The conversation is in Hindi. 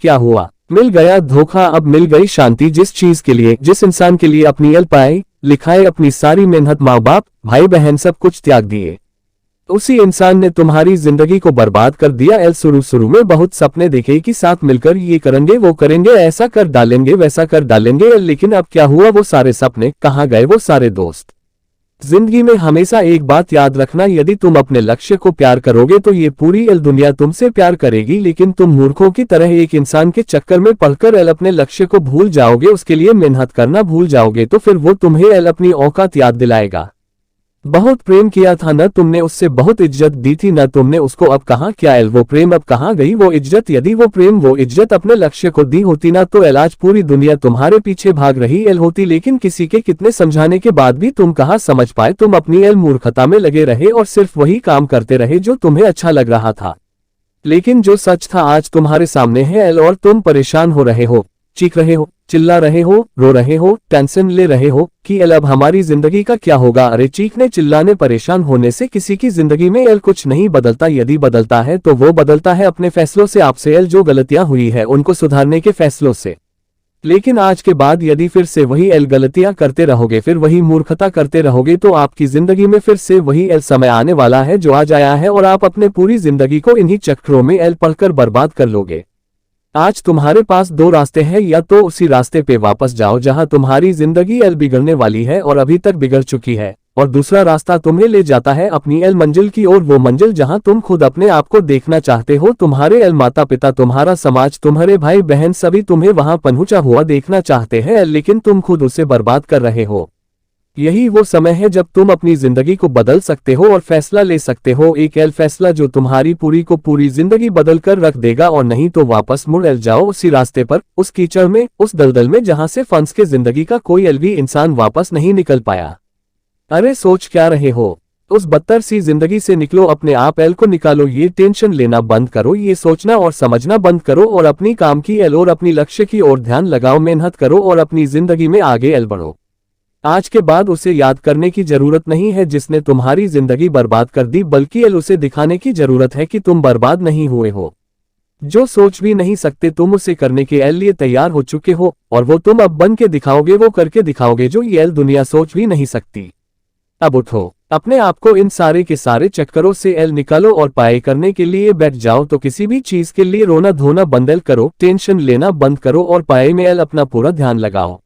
क्या हुआ, मिल गया धोखा, अब मिल गई शांति। जिस चीज के लिए, जिस इंसान के लिए अपनी एल पाई लिखाए, अपनी सारी मेहनत, माँ बाप भाई बहन सब कुछ त्याग दिए, उसी इंसान ने तुम्हारी जिंदगी को बर्बाद कर दिया। एल शुरू में बहुत सपने देखे कि साथ मिलकर ये करेंगे वो करेंगे, ऐसा कर डालेंगे वैसा कर डालेंगे, लेकिन अब क्या हुआ, वो सारे सपने कहाँ गए, वो सारे दोस्त। जिंदगी में हमेशा एक बात याद रखना, यदि तुम अपने लक्ष्य को प्यार करोगे तो ये पूरी एल दुनिया तुमसे प्यार करेगी, लेकिन तुम मूर्खों की तरह एक इंसान के चक्कर में पड़कर एल अपने लक्ष्य को भूल जाओगे, उसके लिए मेहनत करना भूल जाओगे, तो फिर वो तुम्हें एल अपनी औकात याद दिलाएगा। बहुत प्रेम किया था न तुमने उससे, बहुत इज्जत दी थी न तुमने उसको, अब कहाँ क्या एल वो प्रेम, अब कहाँ गई वो इज्जत। यदि वो प्रेम वो इज्जत अपने लक्ष्य को दी होती ना तो एल आज पूरी दुनिया तुम्हारे पीछे भाग रही एल होती, लेकिन किसी के कितने समझाने के बाद भी तुम कहाँ समझ पाए। तुम अपनी एल मूर्खता में लगे रहे और सिर्फ वही काम करते रहे जो तुम्हें अच्छा लग रहा था, लेकिन जो सच था आज तुम्हारे सामने है एल, और तुम परेशान हो रहे हो, चीख रहे हो, चिल्ला रहे हो, रो रहे हो, टेंशन ले रहे हो कि एल अब हमारी जिंदगी का क्या होगा। अरे चीखने चिल्लाने परेशान होने से किसी की जिंदगी में एल कुछ नहीं बदलता, यदि बदलता है तो वो बदलता है अपने फैसलों से, आपसे एल जो गलतियां हुई है उनको सुधारने के फैसलों से। लेकिन आज के बाद यदि फिर से वही एल गलतियां करते रहोगे, फिर वही मूर्खता करते रहोगे, तो आपकी जिंदगी में फिर से वही एल समय आने वाला है जो आज आया है, और आप अपने पूरी जिंदगी को इन्हीं चक्रों में एल पढ़कर बर्बाद कर लोगे। आज तुम्हारे पास दो रास्ते हैं, या तो उसी रास्ते पे वापस जाओ जहां तुम्हारी जिंदगी एल बिगड़ने वाली है और अभी तक बिगड़ चुकी है, और दूसरा रास्ता तुम्हें ले जाता है अपनी एल मंजिल की ओर, वो मंजिल जहां तुम खुद अपने आप को देखना चाहते हो। तुम्हारे एल माता पिता, तुम्हारा समाज, तुम्हारे भाई बहन सभी तुम्हें वहां पहुंचा हुआ देखना चाहते हैं, लेकिन तुम खुद उसे बर्बाद कर रहे हो। यही वो समय है जब तुम अपनी जिंदगी को बदल सकते हो और फैसला ले सकते हो, एक एल फैसला जो तुम्हारी पूरी को पूरी जिंदगी बदल कर रख देगा, और नहीं तो वापस मुड़ एल जाओ उसी रास्ते पर, उस कीचड़ में, उस दलदल में जहां से फंस के जिंदगी का कोई एल भी इंसान वापस नहीं निकल पाया। अरे सोच क्या रहे हो, उस बदतर सी जिंदगी से निकलो, अपने आप एल को निकालो, ये टेंशन लेना बंद करो, ये सोचना और समझना बंद करो, और अपनी काम की एल और अपनी लक्ष्य की ओर ध्यान लगाओ, मेहनत करो और अपनी जिंदगी में आगे एल बढ़ो। आज के बाद उसे याद करने की जरूरत नहीं है जिसने तुम्हारी जिंदगी बर्बाद कर दी, बल्कि एल उसे दिखाने की जरूरत है कि तुम बर्बाद नहीं हुए हो। जो सोच भी नहीं सकते तुम उसे करने के एल लिए तैयार हो चुके हो, और वो तुम अब बन के दिखाओगे, वो करके दिखाओगे जो ये एल दुनिया सोच भी नहीं सकती। अब उठो, अपने आप को इन सारे के सारे चक्करों से एल निकालो और पाए करने के लिए बैठ जाओ, तो किसी भी चीज के लिए रोना धोना बंद एल करो, टेंशन लेना बंद करो और पाए में एल अपना पूरा ध्यान लगाओ।